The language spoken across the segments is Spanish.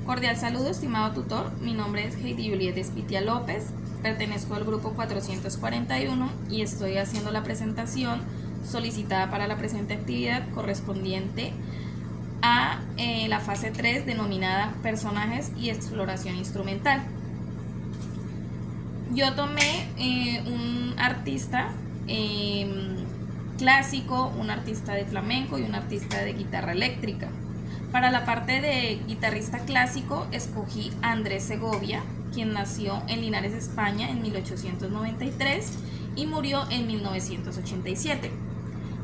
Cordial saludo, estimado tutor. Mi nombre es Heidi Juliet Espitia López. Pertenezco al grupo 441 y estoy haciendo la presentación solicitada para la presente actividad correspondiente a la fase 3 denominada Personajes y Exploración Instrumental. Yo tomé un artista clásico, un artista de flamenco y un artista de guitarra eléctrica. Para la parte de guitarrista clásico escogí a Andrés Segovia, quien nació en Linares, España en 1893 y murió en 1987.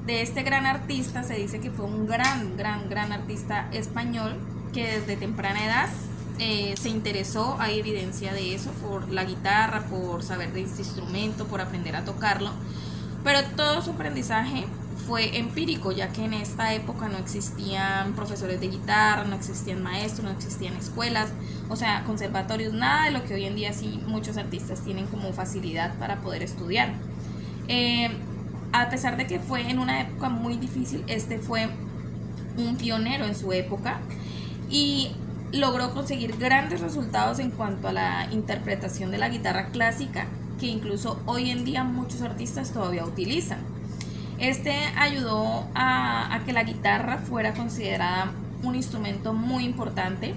De este gran artista se dice que fue un gran artista español que desde temprana edad se interesó, hay evidencia de eso, por la guitarra, por saber de este instrumento, por aprender a tocarlo, pero todo su aprendizaje fue empírico, ya que en esta época no existían profesores de guitarra, no existían maestros, no existían escuelas, o sea, conservatorios, nada de lo que hoy en día sí muchos artistas tienen como facilidad para poder estudiar. A pesar de que fue en una época muy difícil, este fue un pionero en su época y logró conseguir grandes resultados en cuanto a la interpretación de la guitarra clásica, que incluso hoy en día muchos artistas todavía utilizan. Este ayudó a que la guitarra fuera considerada un instrumento muy importante,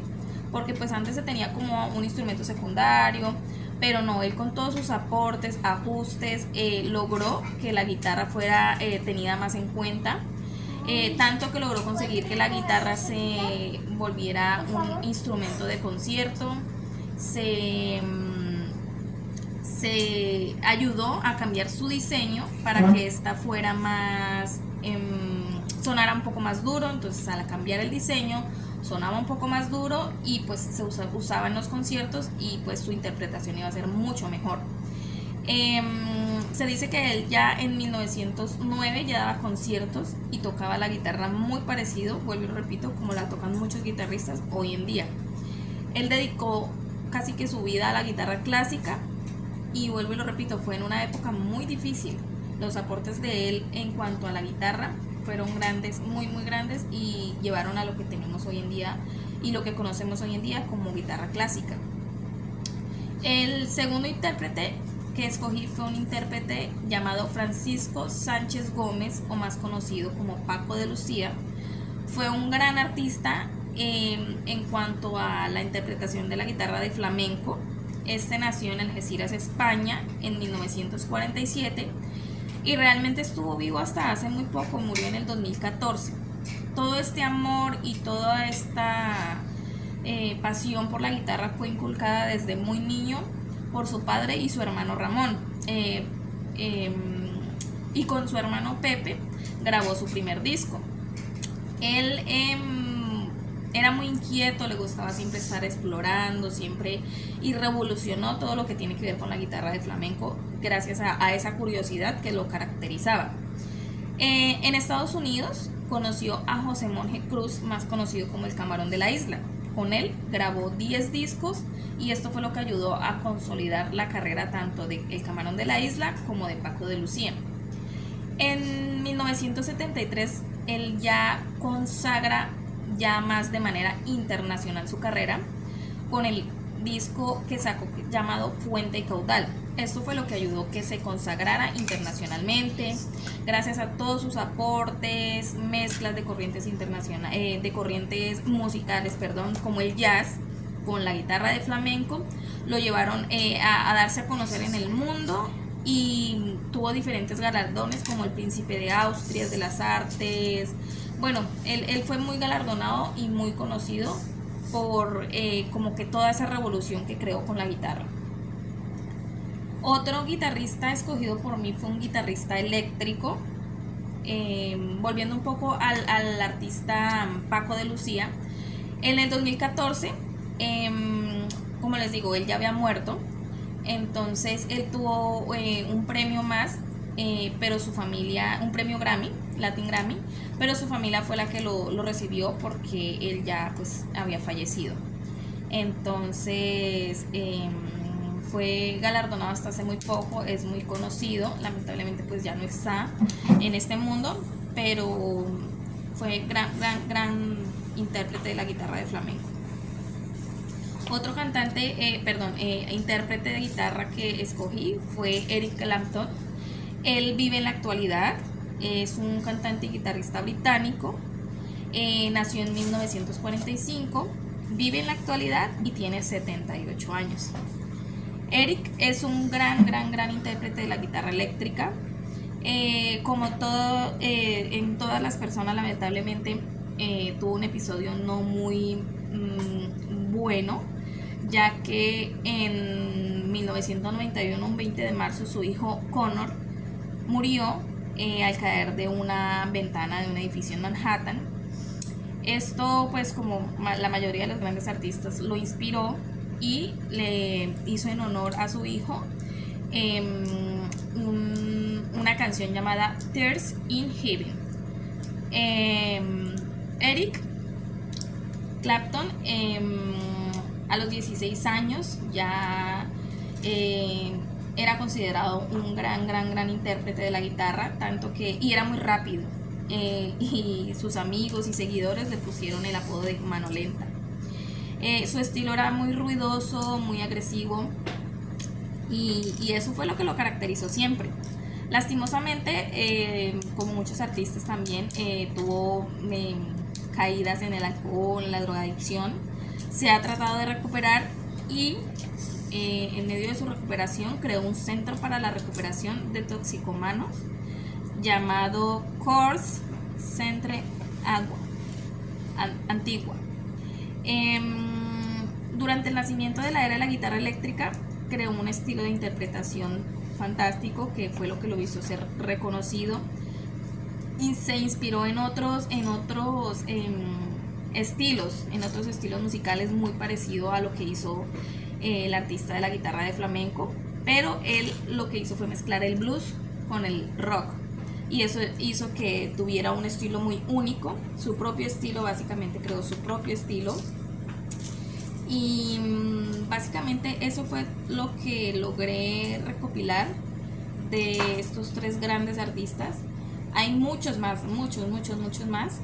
porque pues antes se tenía como un instrumento secundario, pero no, él con todos sus aportes, ajustes, logró que la guitarra fuera tenida más en cuenta, tanto que logró conseguir que la guitarra se volviera un instrumento de concierto, se ayudó a cambiar su diseño para que esta fuera más, sonara un poco más duro. Entonces al cambiar el diseño sonaba un poco más duro y pues se usaba en los conciertos y pues su interpretación iba a ser mucho mejor. Se dice que él ya en 1909 ya daba conciertos y tocaba la guitarra muy parecido, vuelvo y repito, como la tocan muchos guitarristas hoy en día. Él dedicó casi que su vida a la guitarra clásica y vuelvo y lo repito, fue en una época muy difícil. Los aportes de él en cuanto a la guitarra fueron grandes, muy grandes, y llevaron a lo que tenemos hoy en día y lo que conocemos hoy en día como guitarra clásica. El segundo intérprete que escogí fue un intérprete llamado Francisco Sánchez Gómez, o más conocido como Paco de Lucía. Fue un gran artista en cuanto a la interpretación de la guitarra de flamenco. Este nació en Algeciras, España, en 1947 y realmente estuvo vivo hasta hace muy poco, murió en el 2014. Todo este amor y toda esta pasión por la guitarra fue inculcada desde muy niño por su padre y su hermano Ramón. Y con su hermano Pepe grabó su primer disco. Él era muy inquieto, le gustaba siempre estar explorando, siempre, y revolucionó todo lo que tiene que ver con la guitarra de flamenco gracias a esa curiosidad que lo caracterizaba. En Estados Unidos conoció a José Monje Cruz, más conocido como el Camarón de la Isla. Con él grabó 10 discos y esto fue lo que ayudó a consolidar la carrera tanto de El Camarón de la Isla como de Paco de Lucía. En 1973 él ya consagra ya más de manera internacional su carrera con el disco que sacó llamado Fuente y Caudal. Esto fue lo que ayudó que se consagrara internacionalmente gracias a todos sus aportes, mezclas de corrientes internacionales, de corrientes musicales, como el jazz con la guitarra de flamenco, lo llevaron a darse a conocer en el mundo y tuvo diferentes galardones como el Príncipe de Asturias de las Artes. Bueno, él fue muy galardonado y muy conocido por como que toda esa revolución que creó con la guitarra. Otro guitarrista escogido por mí fue un guitarrista eléctrico, volviendo un poco al artista Paco de Lucía. En el 2014, como les digo, él ya había muerto, entonces él tuvo un premio más, pero su familia, un premio Grammy, Latin Grammy, pero su familia fue la que lo recibió porque él ya pues había fallecido. Entonces fue galardonado hasta hace muy poco, es muy conocido, lamentablemente pues ya no está en este mundo, pero fue gran intérprete de la guitarra de flamenco. Otro cantante, intérprete de guitarra que escogí fue Eric Clapton. Él vive en la actualidad, es un cantante y guitarrista británico. Nació en 1945, vive en la actualidad y tiene 78 años. Eric es un gran intérprete de la guitarra eléctrica. Como todo, en todas las personas, lamentablemente tuvo un episodio no muy bueno, ya que en 1991, un 20 de marzo, su hijo Connor murió al caer de una ventana de un edificio en Manhattan. Esto, pues, como la mayoría de los grandes artistas, lo inspiró y le hizo en honor a su hijo una canción llamada Tears in Heaven. Eric Clapton a los 16 años ya era considerado un gran intérprete de la guitarra, tanto que, y era muy rápido, y sus amigos y seguidores le pusieron el apodo de mano lenta. Su estilo era muy ruidoso, muy agresivo, y eso fue lo que lo caracterizó siempre. Lastimosamente, como muchos artistas también, tuvo caídas en el alcohol, en la drogadicción. Se ha tratado de recuperar y en medio de su recuperación creó un centro para la recuperación de toxicomanos llamado Corrs Centre Antigua. Durante el nacimiento de la era de la guitarra eléctrica, creó un estilo de interpretación fantástico que fue lo que lo hizo ser reconocido, y se inspiró en otros estilos musicales muy parecido a lo que hizo el artista de la guitarra de flamenco, pero él lo que hizo fue mezclar el blues con el rock, y eso hizo que tuviera un estilo muy único, su propio estilo. Básicamente creó su propio estilo, y básicamente eso fue lo que logré recopilar de estos tres grandes artistas. Hay muchos más, muchos más,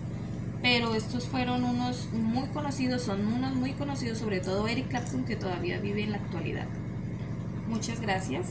pero estos fueron unos muy conocidos, sobre todo Eric Clapton, que todavía vive en la actualidad. Muchas gracias.